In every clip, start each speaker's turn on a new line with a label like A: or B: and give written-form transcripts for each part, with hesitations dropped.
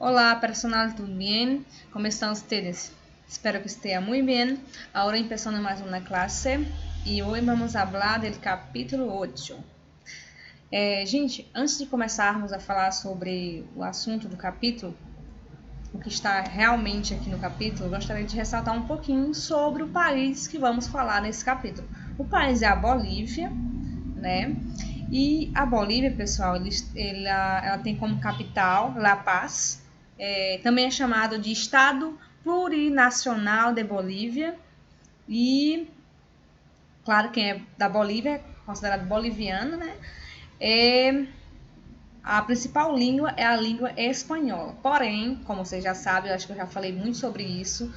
A: Hola personal, ¿todo bien? ¿Cómo están ustedes? Espero que estén muy bien. Ahora empezando más una clase e hoje vamos falar do capítulo 8. Gente, antes de começarmos a falar sobre o assunto do capítulo, o que está realmente aqui no capítulo, eu gostaria de ressaltar um pouquinho sobre o país que vamos falar nesse capítulo. O país é a Bolívia, né? E a Bolívia, pessoal, ela tem como capital La Paz. Também é chamado de Estado Plurinacional de Bolívia. E, claro, quem é da Bolívia é considerado boliviano, né? A principal língua é a língua espanhola. Porém, como vocês já sabem, eu acho que eu já falei muito sobre isso,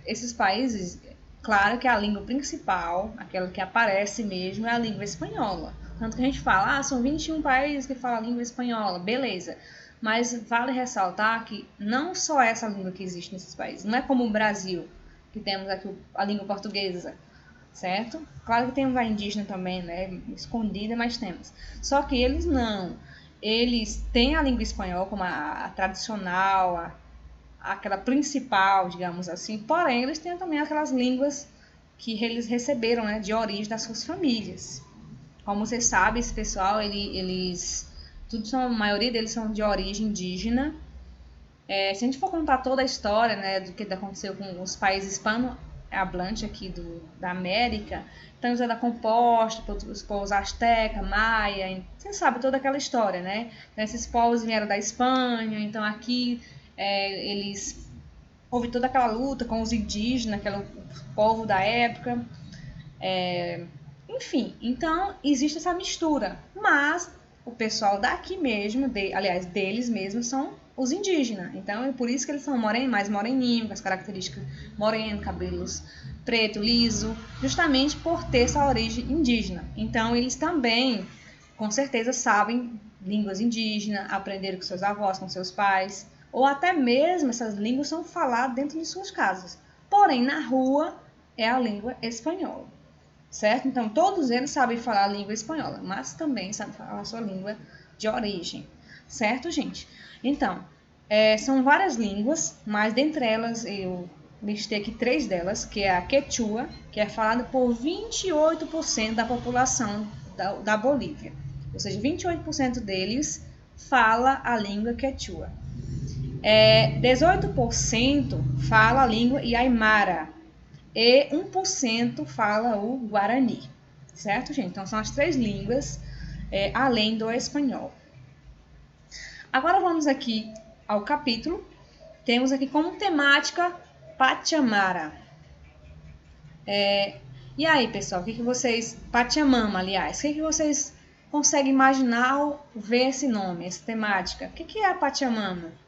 A: esses países, claro que a língua principal, aquela que aparece mesmo, é a língua espanhola. Tanto que a gente fala, são 21 países que falam a língua espanhola, beleza. Mas vale ressaltar que não só essa língua que existe nesses países, não é como o Brasil, que temos aqui a língua portuguesa, certo? Claro que temos a indígena também, né, escondida, mas temos. Só que eles não. Eles têm a língua espanhola como a tradicional, aquela principal, digamos assim, porém eles têm também aquelas línguas que eles receberam, né, de origem das suas famílias. Como vocês sabem, esse pessoal, a maioria deles são de origem indígena. Se a gente for contar toda a história, né, do que aconteceu com os países hispano-hablantes aqui da América, então já da composta pelos povos asteca, maia, você sabe toda aquela história, né? Então, esses povos vieram da Espanha, então aqui houve toda aquela luta com os indígenas, aquele povo da época. Enfim, então existe essa mistura, mas o pessoal daqui mesmo, deles mesmos, são os indígenas. Então é por isso que eles são mais moreninhos, com as características moreno, cabelos preto, liso, justamente por ter essa origem indígena. Então eles também, com certeza, sabem línguas indígenas, aprenderam com seus avós, com seus pais, ou até mesmo essas línguas são faladas dentro de suas casas. Porém, na rua é a língua espanhola. Certo? Então, todos eles sabem falar a língua espanhola, mas também sabem falar a sua língua de origem. Certo, gente? Então, são várias línguas, mas dentre elas eu listei aqui 3 delas, que é a quechua, que é falada por 28% da população da Bolívia. Ou seja, 28% deles fala a língua quechua. 18% fala a língua aimara, e 1% fala o guarani, certo, gente? Então, são as 3 línguas, além do espanhol. Agora, vamos aqui ao capítulo. Temos aqui como temática Pachamama. E aí, pessoal, o que vocês... Pachamama, aliás, o que vocês conseguem imaginar ao ver esse nome, essa temática? O que é a Pachamama?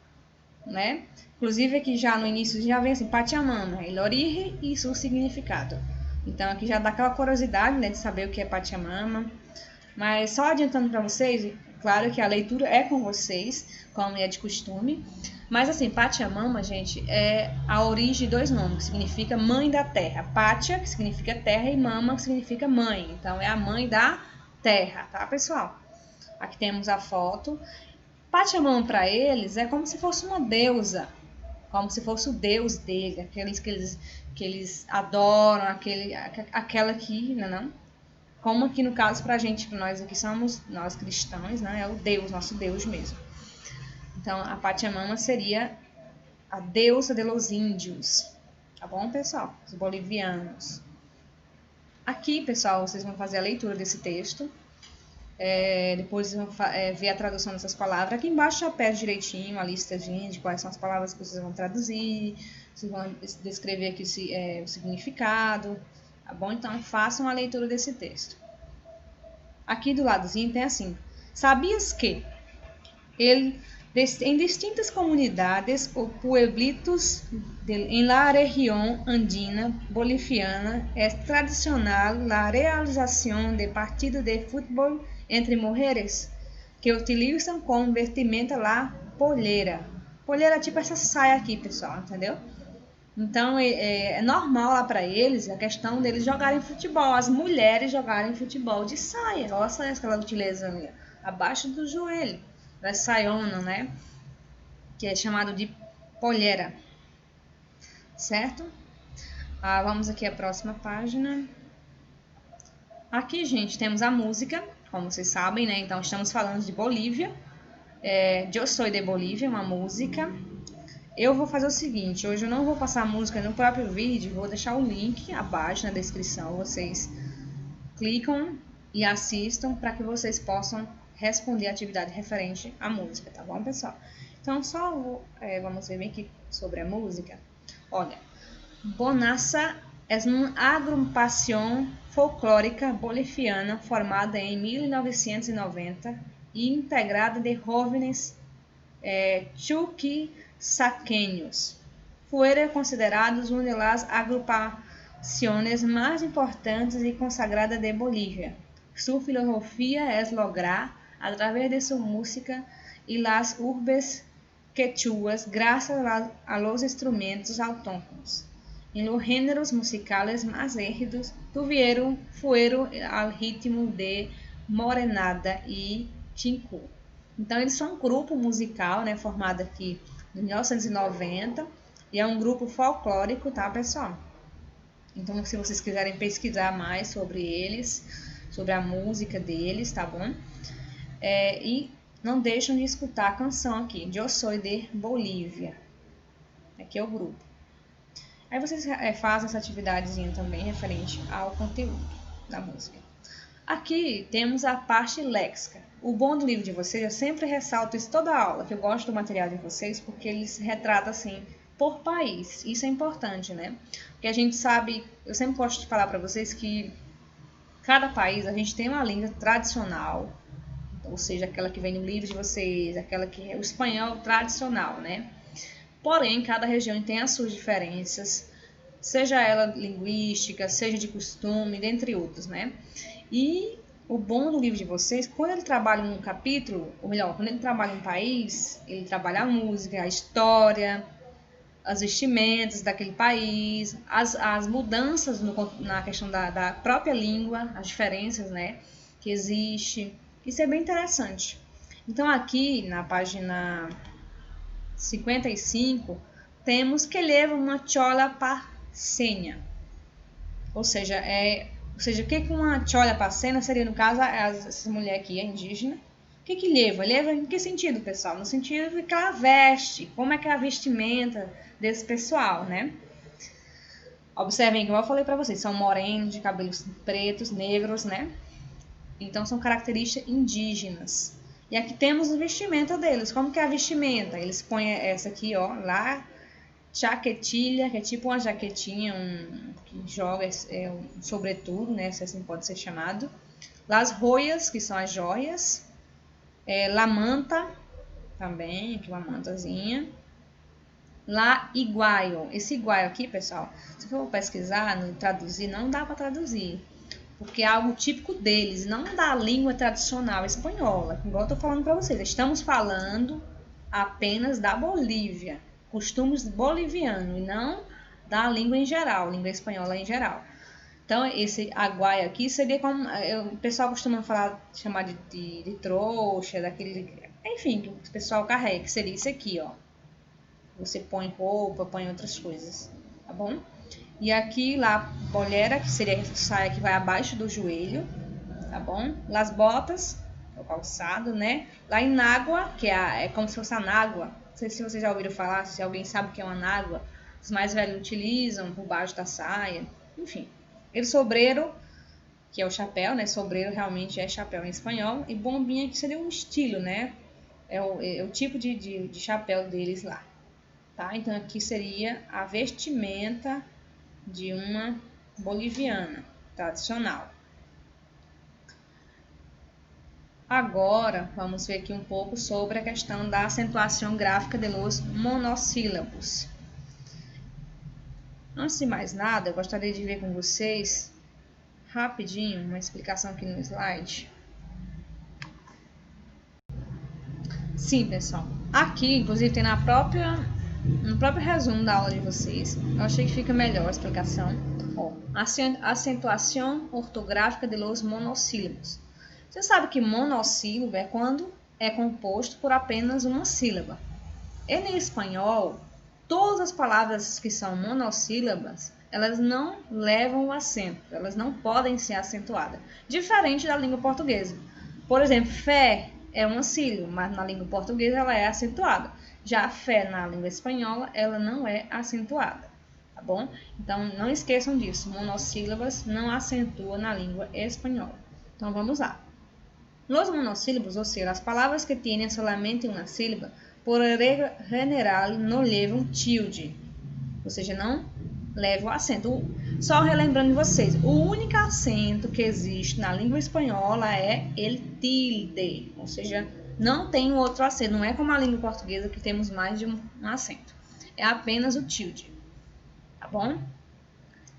A: Né? Inclusive aqui já no início já vem assim, Pachamama, el origen e seu significado. Então aqui já dá aquela curiosidade, né, de saber o que é Pachamama. Mas só adiantando para vocês, claro que a leitura é com vocês, como é de costume. Mas assim, Pachamama, gente, é a origem de 2 nomes, que significa mãe da terra. Pacha, que significa terra, e mama, que significa mãe. Então é a mãe da terra, tá, pessoal? Aqui temos a foto. Pachamama para eles é como se fosse uma deusa, como se fosse o deus dele, aqueles que eles adoram, aquela que, não? Como aqui no caso pra gente, para nós aqui somos nós cristãos, né? É o Deus, nosso Deus mesmo. Então a Pachamama seria a deusa de los índios, tá bom, pessoal? Os bolivianos. Aqui, pessoal, vocês vão fazer a leitura desse texto. Depois vão ver a tradução dessas palavras. Aqui embaixo já pede direitinho a listazinha de quais são as palavras que vocês vão traduzir, vocês vão descrever aqui o significado, tá bom? Então façam a leitura desse texto. Aqui do ladozinho tem assim: sabias que em distintas comunidades ou pueblitos en la región andina boliviana es tradicional la realización de partidos de fútbol entre mujeres que utilizam como vestimenta la polleira. Polleira é tipo essa saia aqui, pessoal, entendeu? Então é normal lá para eles a questão deles jogarem futebol, as mulheres jogarem futebol de saia. Olha as saias que elas utilizam ali, abaixo do joelho, elas saionas, né? que é chamado de pollera, certo? Vamos aqui à próxima página. Aqui, gente, temos a música, como vocês sabem, né? Então, estamos falando de Bolívia. Eu Soy de Bolívia, uma música. Eu vou fazer o seguinte, hoje eu não vou passar a música no próprio vídeo, vou deixar o link abaixo na descrição. Vocês clicam e assistam para que vocês possam responder a atividade referente à música, tá bom, pessoal? Então, vamos ver bem aqui sobre a música. Olha, Bonanza é uma agrupação folclórica boliviana formada em 1990 e integrada de jovens chuquisaqueños. Fueron considerados uma das agrupações mais importantes e consagradas de Bolívia. Su filosofía es lograr, a través de su música y las urbes quechuas, gracias a los instrumentos autóctonos. En los géneros musicales más rígidos, fueron al ritmo de morenada e chinku. Então, eles são um grupo musical, né, formado aqui em 1990, e é um grupo folclórico, tá, pessoal? Então, se vocês quiserem pesquisar mais sobre eles, sobre a música deles, tá bom? E não deixem de escutar a canção aqui, Eu Soy de Bolívia. Aqui é o grupo. Aí vocês fazem essa atividadezinha também referente ao conteúdo da música. Aqui temos a parte léxica. O bom do livro de vocês, eu sempre ressalto isso toda aula, que eu gosto do material de vocês, porque eles retratam assim, por país. Isso é importante, né? Porque a gente sabe, eu sempre gosto de falar para vocês que cada país, a gente tem uma língua tradicional, ou seja, aquela que vem no livro de vocês, aquela que é o espanhol tradicional, né? Porém, cada região tem as suas diferenças, seja ela linguística, seja de costume, dentre outros, né? E o bom do livro de vocês, quando ele trabalha um capítulo, ou melhor, quando ele trabalha um país, ele trabalha a música, a história, as vestimentas daquele país, as mudanças na questão da própria língua, as diferenças, né, que existe. Isso é bem interessante. Então, aqui na página 55, temos que leva uma chola parceña. Ou seja, o que uma chola parceña seria, no caso, essa mulher aqui, a indígena. O que leva? Leva em que sentido, pessoal? No sentido de que ela veste, como é que é a vestimenta desse pessoal, né? Observem, como eu falei para vocês, são morenos, de cabelos pretos, negros, né? Então, são características indígenas. E aqui temos o vestimenta deles. Como que é a vestimenta? Eles põem essa aqui, ó, lá, jaquetilha, que é tipo uma jaquetinha, que joga um sobretudo, né? Se assim pode ser chamado. Las joias, que são as joias. La manta, também, aqui uma mantazinha. La iguaio. Esse iguaio aqui, pessoal, se for pesquisar, traduzir, não dá para traduzir. Porque é algo típico deles, não da língua tradicional espanhola. Igual eu tô falando para vocês, estamos falando apenas da Bolívia, costumes bolivianos, e não da língua em geral, língua espanhola em geral. Então, esse aguaio aqui seria como... o pessoal costuma chamar de trouxa, daquele... Enfim, que o pessoal carrega, que seria isso aqui, ó. Você põe roupa, põe outras coisas, tá bom? E aqui, lá, bolera, que seria a saia que vai abaixo do joelho, tá bom? Las botas, o calçado, né? Lá em nágua, que é como se fosse a nágua. Não sei se vocês já ouviram falar, se alguém sabe o que é uma nágua. Os mais velhos utilizam por baixo da saia, enfim. El sombreiro, que é o chapéu, né? Sombreiro realmente é chapéu em espanhol. E bombinha, que seria um estilo, né? É o tipo de chapéu deles lá. Tá? Então, aqui seria a vestimenta de uma boliviana tradicional. Agora, vamos ver aqui um pouco sobre a questão da acentuação gráfica de los monossílabos. Antes de mais nada, eu gostaria de ver com vocês, rapidinho, uma explicação aqui no slide. Sim, pessoal. Aqui, inclusive, tem no próprio resumo da aula de vocês. Eu achei que fica melhor a explicação. Ó, acentuação ortográfica de los monossílabos. Você sabe que monossílabo é quando é composto por apenas uma sílaba. E no espanhol, todas as palavras que são monossílabas, elas não levam o acento, elas não podem ser acentuadas, diferente da língua portuguesa. Por exemplo, fé é uma sílaba, mas na língua portuguesa ela é acentuada. Já a fé na língua espanhola, ela não é acentuada, tá bom? Então, não esqueçam disso, monossílabas não acentuam na língua espanhola. Então, vamos lá. Los monossílabos, ou seja, as palavras que têm solamente uma sílaba, por regra general, não levam tilde, ou seja, não levam acento. Só relembrando vocês, o único acento que existe na língua espanhola é el tilde, ou seja, não tem outro acento, não é como a língua portuguesa que temos mais de um acento, é apenas o tilde, tá bom?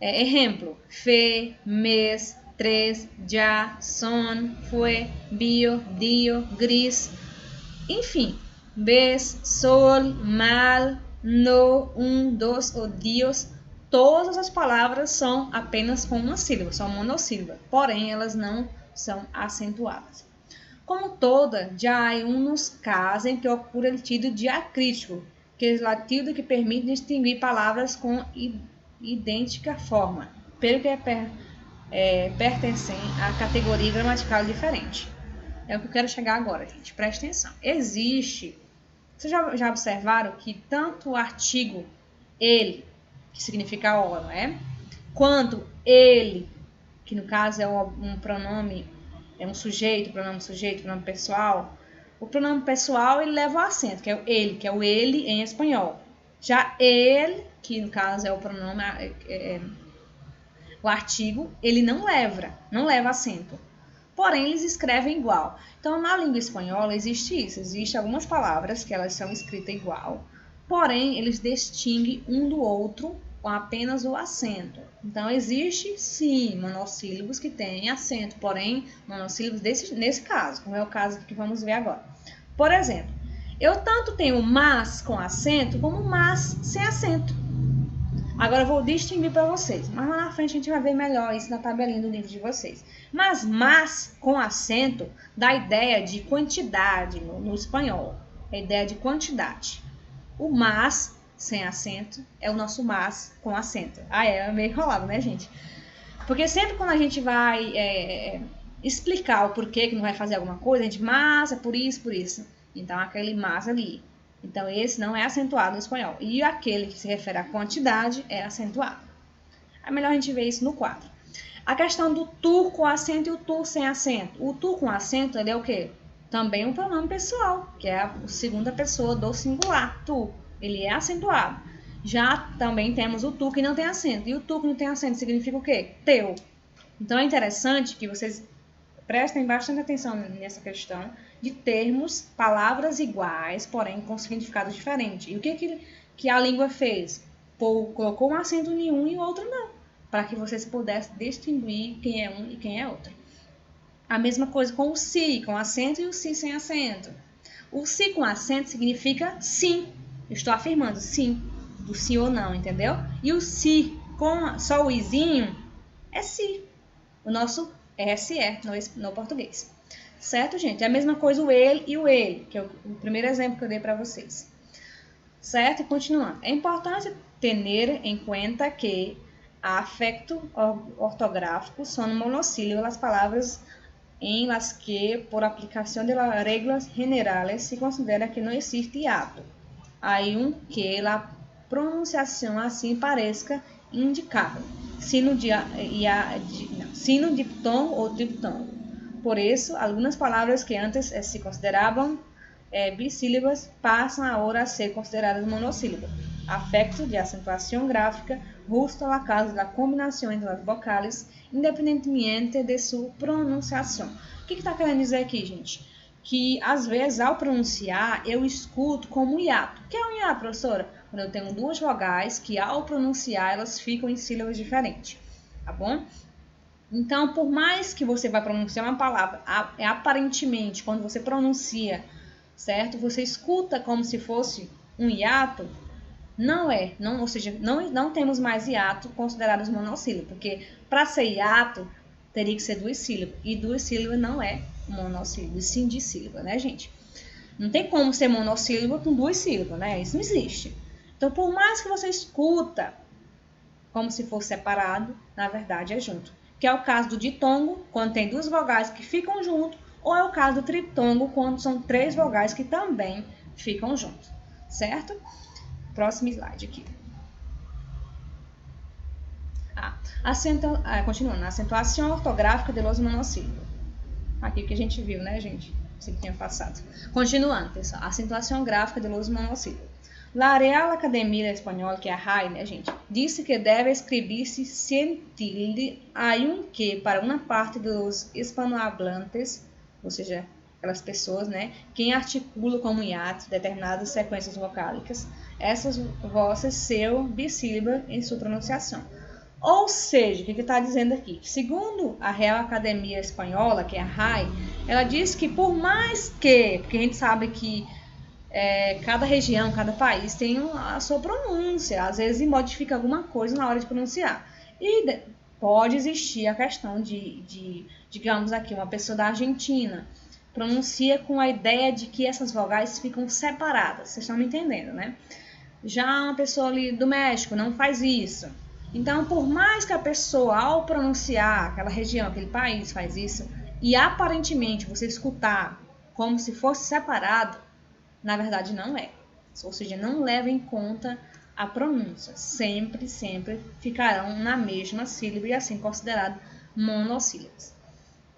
A: Exemplo, fe, mes, tres, ya, son, fue, bio, dio, gris, enfim, ves, sol, mal, no, dos ou dios, todas as palavras são apenas com uma sílaba, são monossílaba, porém elas não são acentuadas. Como toda, já há uns casos em que ocorre o tilde diacrítico, que é o tilde que permite distinguir palavras com idêntica forma, pelo que pertencem à categoria gramatical diferente. É o que eu quero chegar agora, gente. Presta atenção. Existe... Vocês já observaram que tanto o artigo ele, que significa o, não é? Quanto ele, que no caso é um pronome, é um sujeito, pronome pessoal. O pronome pessoal, ele leva o acento, que é o ele em espanhol. Já ele, que no caso é o pronome, o artigo, ele não leva acento. Porém, eles escrevem igual. Então, na língua espanhola existe isso. Existem algumas palavras que elas são escritas igual, porém, eles distinguem um do outro com apenas o acento. Então, existe, sim, monossílabos que têm acento, porém, monossílabos nesse caso, como é o caso que vamos ver agora. Por exemplo, eu tanto tenho mas com acento, como mas sem acento. Agora eu vou distinguir para vocês, mas lá na frente a gente vai ver melhor isso na tabelinha do livro de vocês. Mas com acento dá ideia de quantidade no espanhol, a ideia de quantidade. O mas sem acento é o nosso mas com acento. É meio enrolado, né, gente? Porque sempre quando a gente vai explicar o porquê que não vai fazer alguma coisa, a gente, mas é por isso, por isso. Então, aquele mas ali. Então, esse não é acentuado no espanhol. E aquele que se refere à quantidade é acentuado. É melhor a gente ver isso no quadro. A questão do tu com acento e o tu sem acento. O tu com acento, ele é o quê? Também um pronome pessoal, que é a segunda pessoa do singular, tu. Ele é acentuado. Já também temos o tu que não tem acento. E o tu que não tem acento significa o quê? Teu. Então, é interessante que vocês prestem bastante atenção nessa questão de termos palavras iguais, porém com significados diferentes. E o que a língua fez? Colocou um acento em um e o outro não, para que vocês pudessem distinguir quem é um e quem é outro. A mesma coisa com o si, com acento, e o si sem acento. O si com acento significa sim. Eu estou afirmando sim, do sim ou não, entendeu? E o si com só o izinho é si. O nosso SE no português. Certo, gente? É a mesma coisa o ele e o ele, que é o primeiro exemplo que eu dei para vocês. Certo? E continuando. É importante ter em conta que afecto ortográfico são monossílabos as palavras em las que, por aplicação de las reglas generales, se considera que não existe hiato. Aí que a pronunciação assim parezca indicável. Sino diptongo ou triptongo. Por isso, algumas palavras que antes se consideravam bissílabas passam agora a ser consideradas monossílabas. Afecto de acentuação gráfica, justo a causa da combinação entre as vocais, independentemente de sua pronunciação. O que está querendo dizer aqui, gente? Que, às vezes, ao pronunciar, eu escuto como hiato. O que é um hiato, professora? Quando eu tenho duas vogais que, ao pronunciar, elas ficam em sílabas diferentes, tá bom? Então, por mais que você vá pronunciar uma palavra, aparentemente, quando você pronuncia, certo? Você escuta como se fosse um hiato, ou seja, não temos mais hiato considerados monossílabos, porque para ser hiato, teria que ser duas sílabas, e duas sílabas não é monossílabo, sim dissílaba, né, gente? Não tem como ser monossílaba com duas sílabas, né? Isso não existe. Então, por mais que você escuta como se fosse separado, na verdade é junto. Que é o caso do ditongo, quando tem duas vogais que ficam junto, ou é o caso do tritongo, quando são três vogais que também ficam juntos, certo? Próximo slide aqui. Continuando, a acentuação ortográfica de los monossílabos. Aqui que a gente viu, né, gente? Você que tinha passado. Continuando, pessoal. Acentuação gráfica de los monossílabos. La Real Academia Espanhola, que é a RAE, né, gente, disse que deve escrever-se sem tilde, aunque para uma parte dos hispanohablantes, ou seja, aquelas pessoas, né, quem articula como hiato determinadas sequências vocálicas, essas vozes são bissílabas em sua pronunciação. Ou seja, o que está dizendo aqui? Segundo a Real Academia Espanhola, que é a RAE, ela diz que por mais que, porque a gente sabe que cada região, cada país tem a sua pronúncia, às vezes modifica alguma coisa na hora de pronunciar. E pode existir a questão digamos aqui, uma pessoa da Argentina pronuncia com a ideia de que essas vogais ficam separadas, vocês estão me entendendo, né? Já uma pessoa ali do México não faz isso. Então, por mais que a pessoa, ao pronunciar aquela região, aquele país faz isso, e aparentemente você escutar como se fosse separado, na verdade não é. Ou seja, não leva em conta a pronúncia. Sempre ficarão na mesma sílaba e assim considerado monossílabos.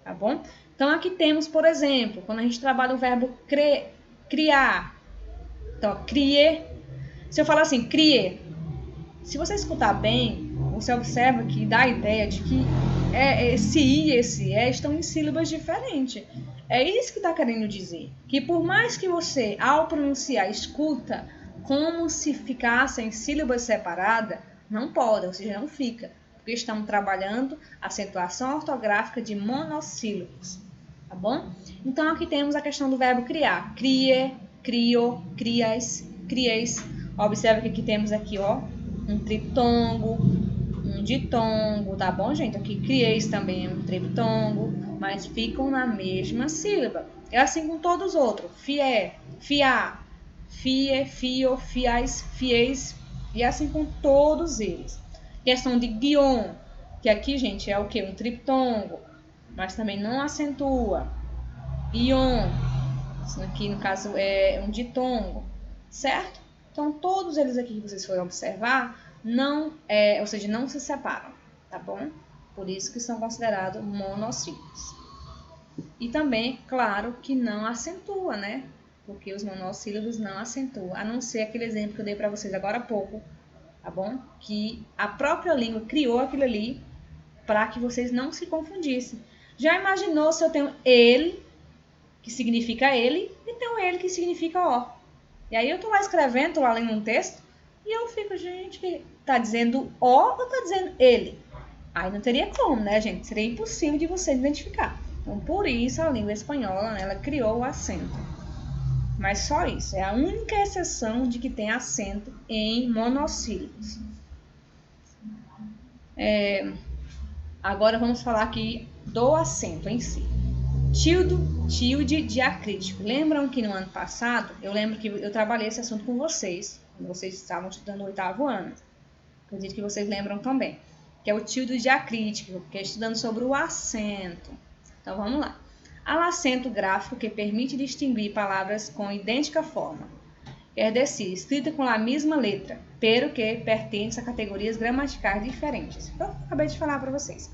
A: Tá bom? Então, aqui temos, por exemplo, quando a gente trabalha o verbo criar. Então, crier. Se eu falar assim, crier, se você escutar bem, você observa que dá a ideia de que esse I e esse E estão em sílabas diferentes. É isso que está querendo dizer. Que por mais que você, ao pronunciar, escuta como se ficasse em sílabas separadas, não pode, ou seja, não fica. Porque estamos trabalhando a acentuação ortográfica de monossílabos. Tá bom? Então, aqui temos a questão do verbo criar. Crie, criou, crias, crieis. Observa que aqui temos aqui, ó, um triptongo, um ditongo, tá bom, gente? Aqui crieis também é um triptongo, mas ficam na mesma sílaba. É assim com todos os outros. Fié, fiar, fie, fio, fiais, fieis, e assim com todos eles. Questão de guion, que aqui, gente, é o que? Um triptongo, mas também não acentua. Ion, isso aqui no caso é um ditongo, certo? Então, todos eles aqui que vocês forem observar, ou seja, não se separam, tá bom? Por isso que são considerados monossílabos. E também, claro, que não acentua, né? Porque os monossílabos não acentuam, a não ser aquele exemplo que eu dei para vocês agora há pouco, tá bom? Que a própria língua criou aquilo ali para que vocês não se confundissem. Já imaginou se eu tenho ele, que significa ele, e tenho ele, que significa ó? E aí eu tô lá escrevendo, tô lá lendo um texto, e eu fico, gente, tá dizendo ó ou tá dizendo ele? Aí não teria como, né, gente? Seria impossível de você identificar. Então, por isso, a língua espanhola, né, ela criou o acento. Mas só isso, é a única exceção de que tem acento em monossílabos. Agora vamos falar aqui do acento em si. Tilde diacrítico. Lembram que no ano passado, eu lembro que eu trabalhei esse assunto com vocês, quando vocês estavam estudando o 8º ano. Acredito que vocês lembram também. Que é o tilde diacrítico, que é estudando sobre o acento. Então vamos lá. Há um acento gráfico que permite distinguir palavras com idêntica forma. Quer dizer, escrita com a mesma letra, pero que pertence a categorias gramaticais diferentes. Eu acabei de falar para vocês.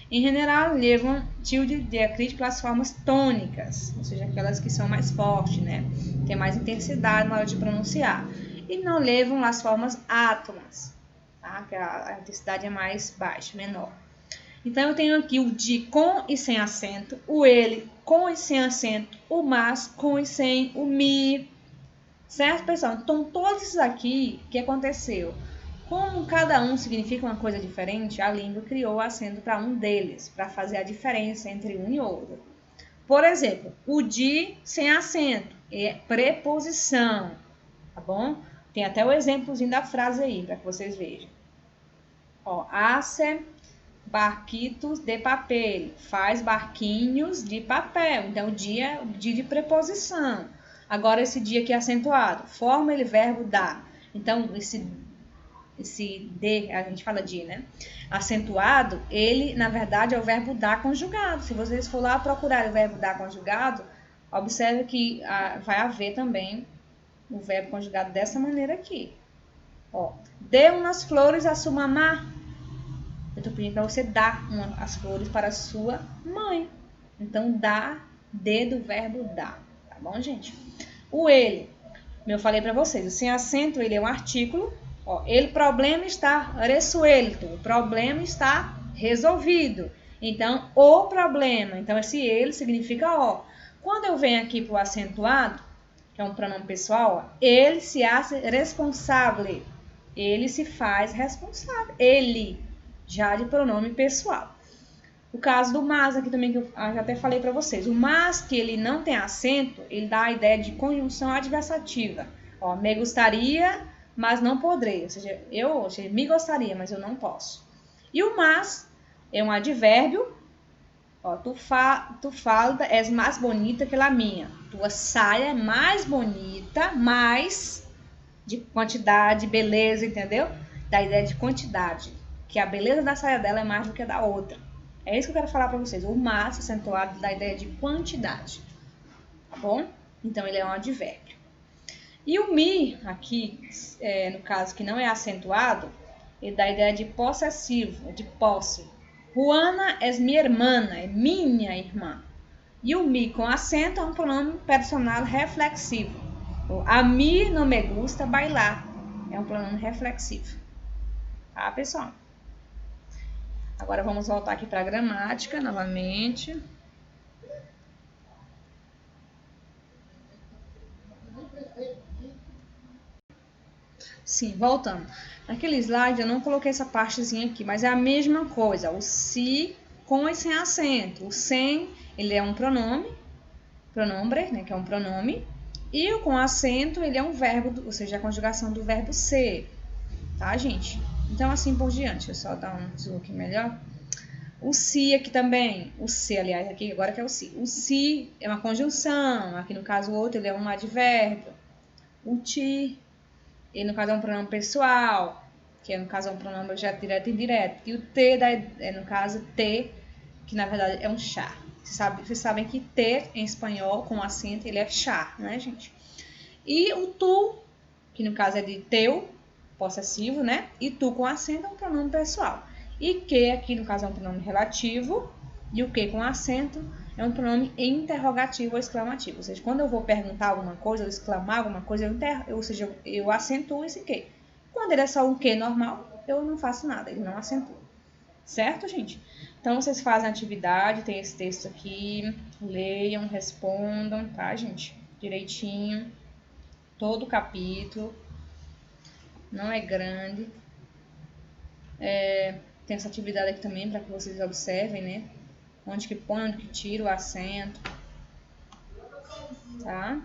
A: Em general, levam tilde diacrítico as formas tônicas, ou seja, aquelas que são mais fortes, né? Tem mais intensidade na hora de pronunciar. E não levam as formas átonas, tá? Que a intensidade é mais baixa, menor. Então, eu tenho aqui o de com e sem acento, o ele com e sem acento, o mas com e sem, o mi. Certo, pessoal? Então, todos esses aqui, o que aconteceu? Como cada um significa uma coisa diferente, a língua criou o acento para um deles, para fazer a diferença entre um e outro. Por exemplo, o de sem acento é preposição, tá bom? Tem até o exemplozinho da frase aí, para que vocês vejam. Ó, hace barquitos de papel, faz barquinhos de papel. Então, o de é o de preposição. Agora, esse dia aqui é acentuado. Forma ele verbo dar. Então, esse de, a gente fala de, né? Acentuado, ele, na verdade, é o verbo dar conjugado. Se vocês for lá procurar o verbo dar conjugado, observe que vai haver também o verbo conjugado dessa maneira aqui. Ó, dê umas flores a sua mamá. Eu tô pedindo para você dar as flores para a sua mãe. Então, dá, dê do verbo dar. Tá bom, gente? O ele, como eu falei para vocês, o sem acento, ele é um artículo. Ó, ele problema está resuelto. O problema está resolvido. Então, o problema. Então, esse ele significa ó. Quando eu venho aqui para o acentuado, que é um pronome pessoal, ó, ele se hace responsável. Ele se faz responsável. Ele, já de pronome pessoal. O caso do mas aqui também, que eu já até falei para vocês. O mas, que ele não tem acento, ele dá a ideia de conjunção adversativa. Ó, me gostaria, mas não poderei. Ou seja, me gostaria, mas eu não posso. E o mas é um advérbio. Ó, tu falda és mais bonita que a minha. Tua saia é mais bonita, mais de quantidade, beleza, entendeu? Da ideia de quantidade. Que a beleza da saia dela é mais do que a da outra. É isso que eu quero falar para vocês. O mas acentuado da ideia de quantidade. Tá bom? Então, ele é um advérbio. E o mi, aqui, no caso que não é acentuado, ele dá a ideia de possessivo, de posse. Juana es mi hermana, é minha irmã. E o mi com acento é um pronome personal reflexivo. A mí no me gusta bailar. É um pronome reflexivo. Tá, pessoal? Agora vamos voltar aqui para a gramática novamente. Sim, voltando. Naquele slide eu não coloquei essa partezinha aqui, mas é a mesma coisa. O se com e sem acento. O sem, ele é um pronome, né, que é um pronome. E o com acento, ele é um verbo, ou seja, a conjugação do verbo ser. Tá, gente? Então, assim por diante. Deixa eu só dar um zoom aqui melhor. O se aqui também. O se, aliás, aqui agora que é o se. O se é uma conjunção. Aqui no caso o outro, ele é um advérbio. O ti, ele no caso é um pronome pessoal. Que no caso é um pronome objeto direto e indireto. E o te, no caso, te, que na verdade é um chá. Vocês sabem que ter em espanhol, com acento, ele é chá, né, gente? E o tu, que no caso é de teu, possessivo, né? E tu com acento é um pronome pessoal. E que aqui no caso é um pronome relativo. E o que com acento é um pronome interrogativo ou exclamativo. Ou seja, quando eu vou perguntar alguma coisa, ou exclamar alguma coisa, eu acentuo esse que. Quando ele é só um que normal, eu não faço nada, ele não acentua. Certo, gente? Então, vocês fazem a atividade, tem esse texto aqui, leiam, respondam, tá, gente? Direitinho, todo o capítulo, não é grande. Tem essa atividade aqui também para que vocês observem, né? Onde que põe, onde que tira o acento, tá?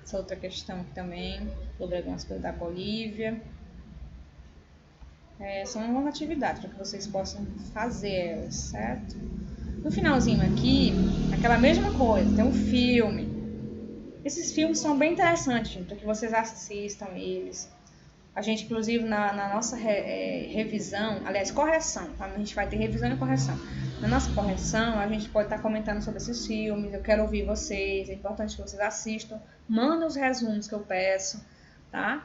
A: Essa outra questão aqui também, sobre algumas coisas da Bolívia. São algumas atividades para que vocês possam fazer elas, certo? No finalzinho aqui, aquela mesma coisa, tem um filme. Esses filmes são bem interessantes, gente, para que vocês assistam eles. A gente, inclusive, na nossa revisão, aliás, correção, tá? A gente vai ter revisão e correção. Na nossa correção, a gente pode estar comentando sobre esses filmes, eu quero ouvir vocês, é importante que vocês assistam, mandem os resumos que eu peço, tá?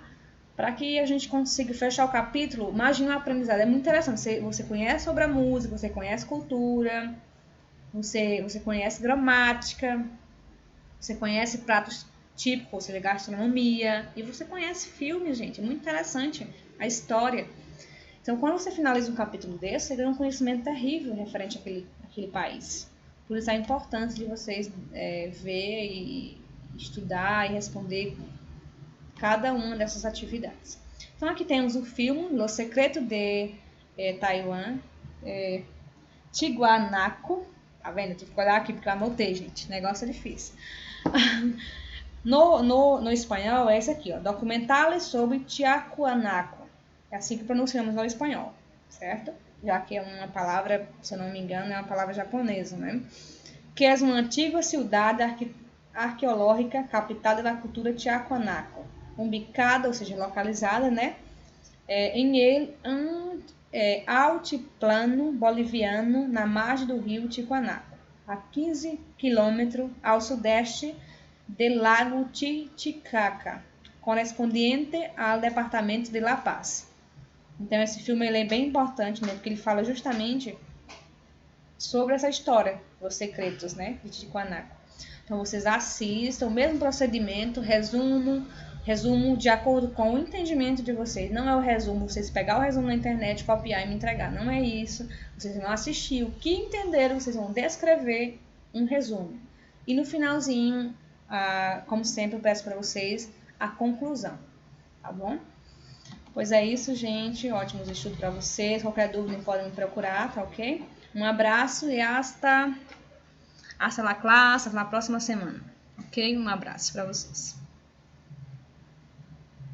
A: Para que a gente consiga fechar o capítulo. Imagina o aprendizado, é muito interessante. Você conhece sobre a música, você conhece cultura, você conhece gramática, você conhece pratos típicos, ou seja, gastronomia, e você conhece filmes, gente. É muito interessante a história. Então, quando você finaliza um capítulo desse, você ganha um conhecimento terrível referente àquele país. Por isso a importância de vocês ver e estudar e responder cada uma dessas atividades. Então, aqui temos o filme Lo Secreto de Taiwan, Tiwanaku. Tá vendo? Eu tive que olhar aqui porque eu anotei, gente. Negócio é difícil. No espanhol é esse aqui, ó. Documentários sobre Tiwanaku. É assim que pronunciamos no espanhol, certo? Já que é uma palavra, se eu não me engano, é uma palavra japonesa, né? Que é uma antiga cidade arqueológica capital da cultura Tiahuanaco, ubicada, ou seja, localizada, né, em el altiplano boliviano, na margem do rio Tiahuanaco, a 15 quilômetros ao sudeste do lago Titicaca, correspondente ao departamento de La Paz. Então, esse filme ele é bem importante, né, porque ele fala justamente sobre essa história dos secretos, né, de Tiahuanaco. Então, vocês assistam o mesmo procedimento, resumo de acordo com o entendimento de vocês. Não é o resumo, vocês pegar o resumo na internet, copiar e me entregar. Não é isso. Vocês vão assistir o que entenderam, vocês vão descrever um resumo. E no finalzinho, como sempre, eu peço para vocês a conclusão, tá bom? Pois é isso, gente. Ótimos estudos para vocês. Qualquer dúvida podem me procurar, tá ok? Um abraço e hasta la classe, na próxima semana. Ok? Um abraço para vocês.